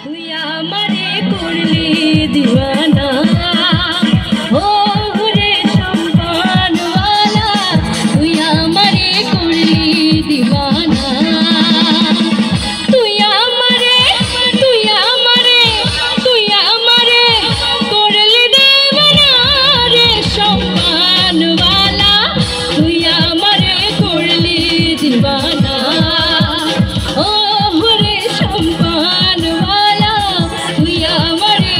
তুই আমারে করলি দিওয়ানা ও রে সম্পানওয়ালা তুই আমারে করলি দিওয়ানা তুই আমারে করলি দিওয়ানা রে সম্পানওয়ালা তুই আমারে করলি দিওয়ানা ও রে সম্পানওয়ালা তুই আমারে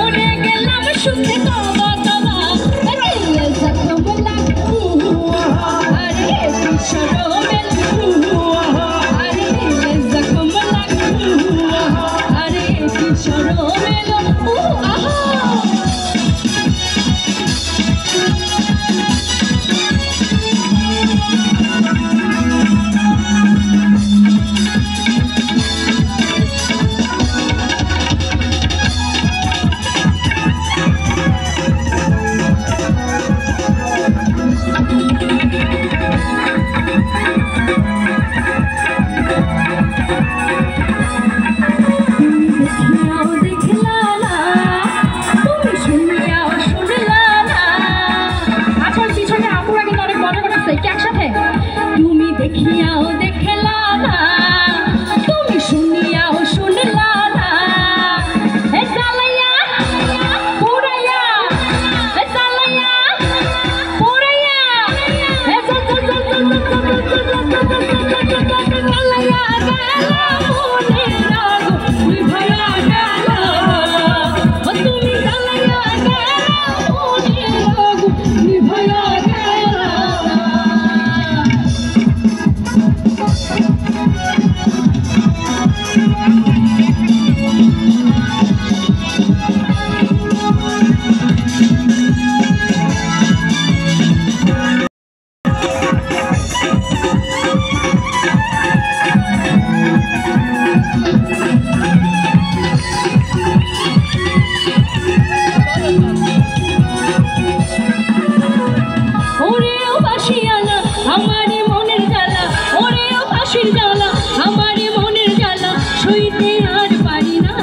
মরে গেলাম সুখে তবা তবা দিল জখম লাগু আরে শরমেল আরে দিল জখম লাগু আরে শরমেল আহা তুমি দেখিয়াও দেখলা না তুমি শুনিয়াও শুনলা না এ জালাইয়া পুরাইয়া এ জালাইয়া পুরাইয়া এ জালাইয়া গেল মনে রাগ নিভায়া গেল তুমি জালাইয়া গেল মনে রাগ নিভায়া গেল আমারি মনের জ্বালা ওরেও ফাঁসির জ্বালা আমারি মনের জ্বালা সইতে আর পারি না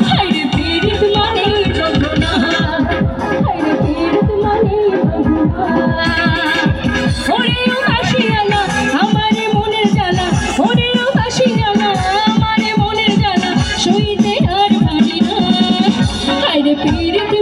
হায়রে পীড়িত মানে যন্ত্রণা হায়রে পীড়িত মানে যন্ত্রণা ওরেও ফাঁসি জ্বালা আমারি মনের জ্বালা ওরেও ফাঁসি জ্বালা আমারি মনের জ্বালা সইতে আর পারি না হায়রে পীড়িত